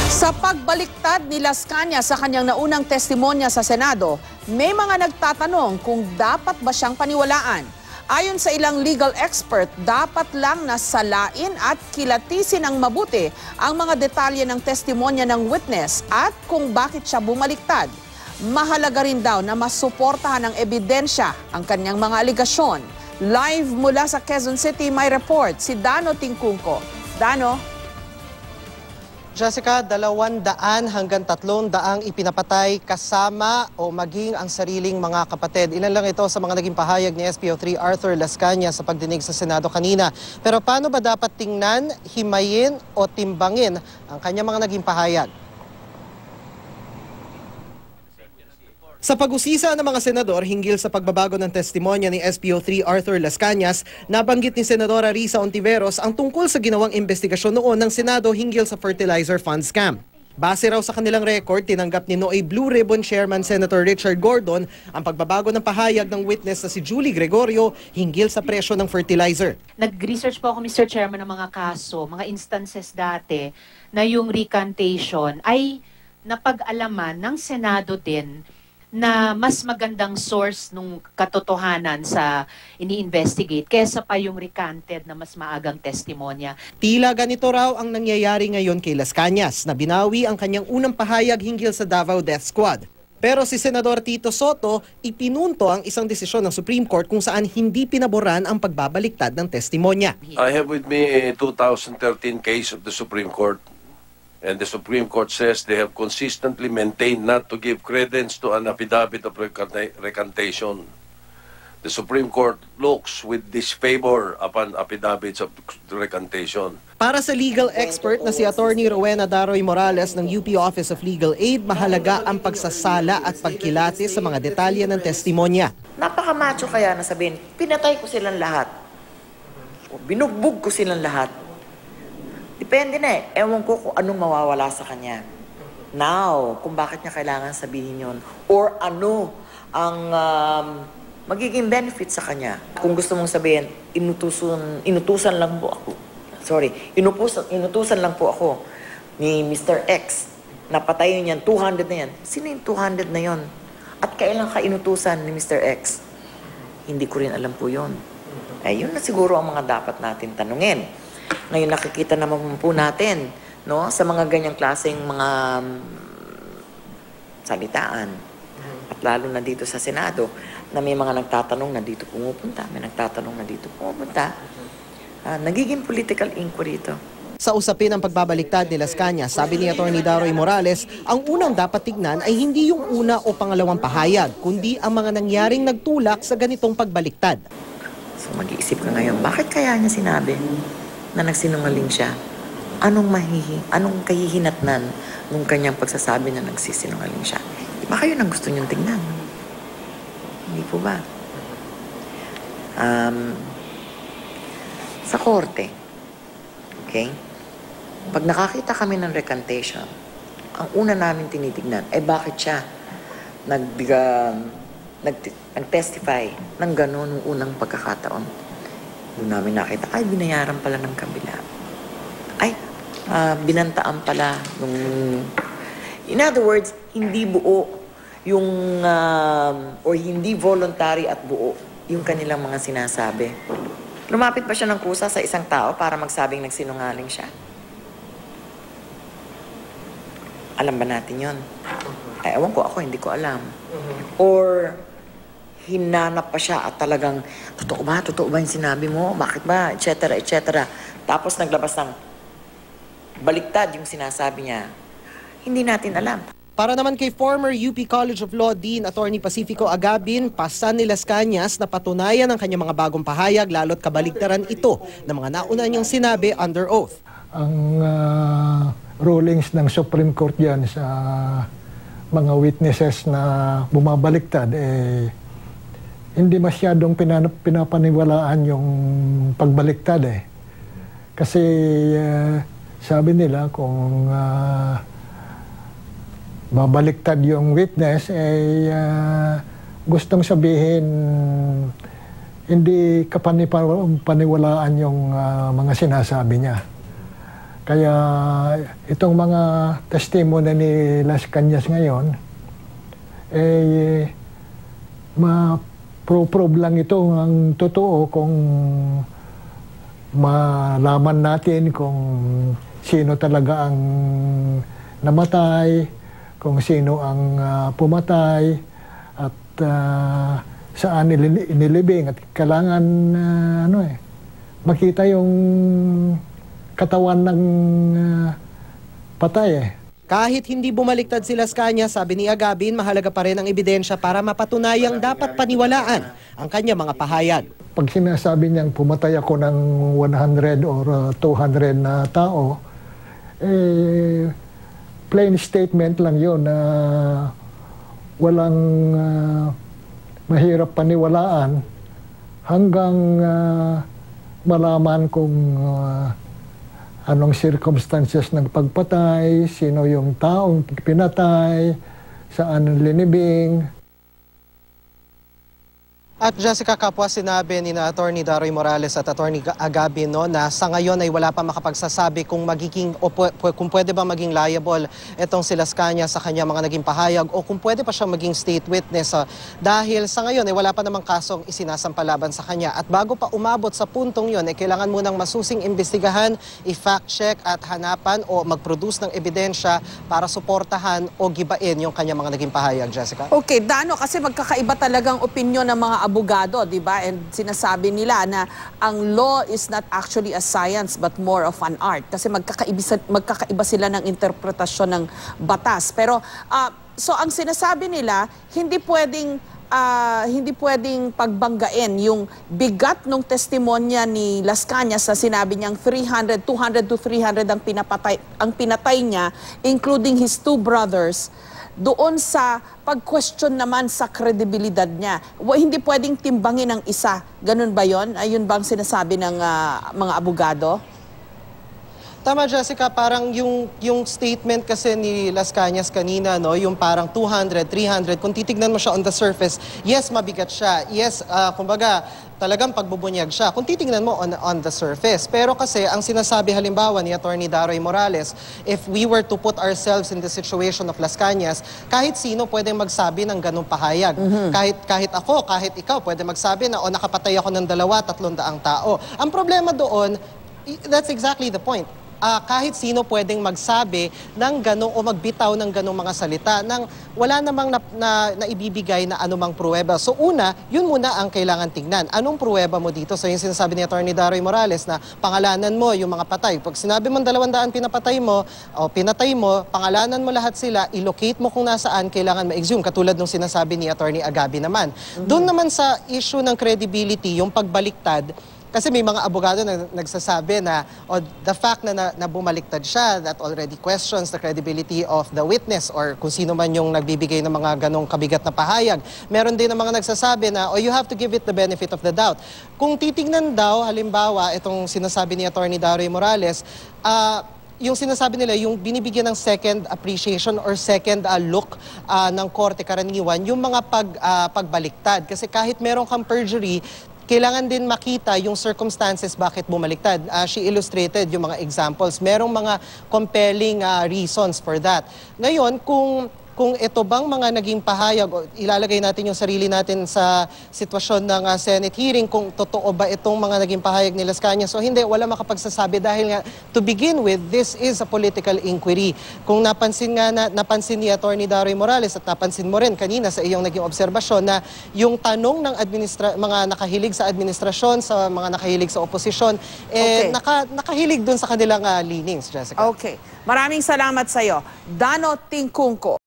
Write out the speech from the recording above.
Sa pagbaliktad ni Las Cañas sa kanyang naunang testimonya sa Senado, may mga nagtatanong kung dapat ba siyang paniwalaan. Ayon sa ilang legal expert, dapat lang nasalain at kilatisin ng mabuti ang mga detalye ng testimonya ng witness at kung bakit siya bumaliktad. Mahalaga rin daw na masuportahan ng ebidensya ang kanyang mga aligasyon. Live mula sa Quezon City, may report si Dano Tingkungko. Dano? Jessica, 200 hanggang 300 ipinapatay kasama o maging ang sariling mga kapatid. Ilan lang ito sa mga naging pahayag ni SPO3 Arthur Las Cañas sa pagdinig sa Senado kanina. Pero paano ba dapat tingnan, himayin o timbangin ang kanyang mga naging pahayag? Sa pag-usisa ng mga senador hinggil sa pagbabago ng testimonya ni SPO3 Arthur Las Cañas, nabanggit ni Senadora Risa Ontiveros ang tungkol sa ginawang investigasyon noon ng Senado hinggil sa fertilizer fund scam. Base raw sa kanilang record, tinanggap ni Noe Blue Ribbon Chairman Senator Richard Gordon ang pagbabago ng pahayag ng witness na si Julie Gregorio hinggil sa presyo ng fertilizer. Nag-research po ako, Mr. Chairman, ng mga kaso, mga instances dati na yung recantation ay napag-alaman ng Senado din na mas magandang source ng katotohanan sa ini-investigate kesa pa yung recanted na mas maagang testimonya. Tila ganito raw ang nangyayari ngayon kay Las Cañas na binawi ang kanyang unang pahayag hinggil sa Davao Death Squad. Pero si Senador Tito Soto ipinunto ang isang desisyon ng Supreme Court kung saan hindi pinaboran ang pagbabaliktad ng testimonya. I have with me a 2013 case of the Supreme Court. And the Supreme Court says they have consistently maintained not to give credence to an affidavit of recantation. The Supreme Court looks with disfavor upon affidavits of recantation. Para sa legal expert na si Attorney Rowena Daroy Morales ng UP Office of Legal Aid, mahalaga ang pagsasala at pagkilati sa mga detalye ng testimonya. Napakamacho kaya na sabihin, pinatay ko silang lahat. O binugbog ko silang lahat. Depende na eh. Ewan ko kung anong mawawala sa kanya. Now, kung bakit niya kailangan sabihin yon or ano ang magiging benefit sa kanya. Kung gusto mong sabihin, inutusan lang po ako. Sorry, inutusan lang po ako ni Mr. X na patayin yan, 200 na yan. Sino yung 200 na yon? At kailan ka inutusan ni Mr. X? Hindi ko rin alam po yon. Eh, yun na siguro ang mga dapat natin tanungin. Ngayon nakikita naman po natin, no, sa mga ganyang klaseng mga salitaan. At lalo na dito sa Senado, na may mga nagtatanong na dito pumupunta, may nagtatanong na dito pumupunta. Nagiging political inquiry ito. Sa usapin ng pagbabaliktad ni Las Cañas, sabi ni Atty. Daroy Morales, ang unang dapat tignan ay hindi yung una o pangalawang pahayag, kundi ang mga nangyaring nagtulak sa ganitong pagbaliktad. So mag-iisip ka ngayon, bakit kaya niya sinabi na nagsinungaling siya? Anong kahihinatnan nung kanyang pagsasabi na nagsisinungaling siya? Baka yun ang gusto niyong tingnan. Hindi po ba? Sa korte, okay? Pag nakakita kami ng recantation, ang una namin tinitignan ay bakit siya nag-testify ng gano'n nung unang pagkakataon. Doon namin nakita, ay, binayaran pala ng kabila. Ay, binantaan pala nung... In other words, hindi buo yung... or hindi voluntary at buo yung kanilang mga sinasabi. Lumapit ba siya ng kusa sa isang tao para magsabing nagsinungaling siya? Alam ba natin yon? Ay, ewan ko, ako hindi ko alam. Or... hinanap pa siya at talagang, totoo ba yung sinabi mo? Bakit ba? Etc. Tapos naglabas ng baliktad yung sinasabi niya. Hindi natin alam. Para naman kay former UP College of Law Dean Attorney Pacifico Agabin, pasan ni Las Cañas na patunayan ang kanyang mga bagong pahayag lalo't kabaliktaran ito ng mga nauna niyang sinabi under oath. Ang rulings ng Supreme Court yan sa mga witnesses na bumabaliktad, hindi masyadong pinapaniwalaan yung pagbaliktad eh. Kasi sabi nila kung babaliktad yung witness, gustong sabihin hindi kapani-paniwalaan yung mga sinasabi niya. Kaya itong mga testimony ni Las Cañas ngayon, ma-prove lang ito ang totoo kung malaman natin kung sino talaga ang namatay, kung sino ang pumatay, at saan inilibing. At kailangan makita yung katawan ng patay. Kahit hindi bumaliktad si Las Cañas, sabi ni Agabin, mahalaga pa rin ang ebidensya para mapatunayang dapat paniwalaan ang kanya mga pahayag. Pag sinasabi niyang pumatay ako ng 100 or 200 na tao, plain statement lang yun na walang mahirap paniwalaan hanggang malaman kung anong circumstances ng pagpatay, sino yung taong pinatay, saan linibing. At Jessica, kapwa sinabi ni na Attorney Daroy Morales at Attorney Agabin na sa ngayon ay wala pa makapagsasabi kung magiging o kung pwede ba maging liable itong si Las Cañas sa kanya mga naging pahayag o kung pwede pa siya maging state witness dahil sa ngayon ay wala pa namang kasong isinasampalaban sa kanya. At bago pa umabot sa puntong yon ay kailangan munang masusing imbestigahan, i-fact check at hanapan o mag-produce ng ebidensya para suportahan o gibain yung kanya mga naging pahayag, Jessica. Okay, Dano, kasi magkakaiba talagang opinyon ng mga abogado, di ba? And sinasabi nila na ang law is not actually a science but more of an art. Kasi magkakaiba sila ng interpretasyon ng batas. Pero, so ang sinasabi nila, hindi pwedeng pagbanggain yung bigat ng testimonya ni Las Cañas sa sinabi niyang 200 to 300 ang pinatay niya, including his two brothers, doon sa pag-question naman sa kredibilidad niya. Hindi pwedeng timbangin ang isa. Ganun ba yon? Ayun bang sinasabi ng mga abogado? Tama, Jessica, parang yung statement kasi ni Las Cañas kanina, yung parang 200, 300, kung titignan mo siya on the surface, yes, mabigat siya. Yes, kumbaga, talagang pagbubunyag siya kung titingnan mo on the surface. Pero kasi ang sinasabi halimbawa ni Attorney Daroy Morales, if we were to put ourselves in the situation of Las Cañas, kahit sino pwedeng magsabi ng ganung pahayag. Kahit ako, kahit ikaw, pwede magsabi na nakapatay ako ng 200-300 tao. Ang problema doon, that's exactly the point. Kahit sino pwedeng magsabi ng ganong o magbitaw ng ganong mga salita nang wala namang naibibigay na anumang pruweba. So una, yun muna ang kailangan tingnan. Anong pruweba mo dito? So yung sinasabi ni Attorney Daroy Morales na pangalanan mo yung mga patay. Pag sinabi mong 200 pinatay mo, pangalanan mo lahat sila, ilocate mo kung nasaan, kailangan ma-exhume. Katulad ng sinasabi ni Attorney Agabin naman. Doon naman sa issue ng credibility, yung pagbaliktad, kasi may mga abogado na nagsasabi na the fact na bumaliktad siya, that already questions the credibility of the witness or kung sino man yung nagbibigay ng mga ganong kabigat na pahayag. Meron din ng mga nagsasabi na, you have to give it the benefit of the doubt. Kung titignan daw, halimbawa, itong sinasabi ni Attorney Daroy Morales, yung sinasabi nila, yung binibigyan ng second appreciation or second look ng korte karaniwan, yung mga pagbaliktad. Kasi kahit meron kang perjury, kailangan din makita yung circumstances bakit bumaliktad. She illustrated yung mga examples. Merong mga compelling reasons for that. Ngayon, kung ito bang mga naging pahayag, ilalagay natin yung sarili natin sa sitwasyon ng Senate hearing, kung totoo ba itong mga naging pahayag ni Las Cañas. So hindi, wala makapagsasabi dahil nga, to begin with, this is a political inquiry. Kung napansin ni Attorney Daroy Morales at napansin mo rin kanina sa iyong naging obserbasyon na yung tanong ng mga nakahilig sa administrasyon, sa mga nakahilig sa oposisyon, nakahilig dun sa kanilang leanings, Jessica. Okay. Maraming salamat sa iyo. Dano Tingkungko.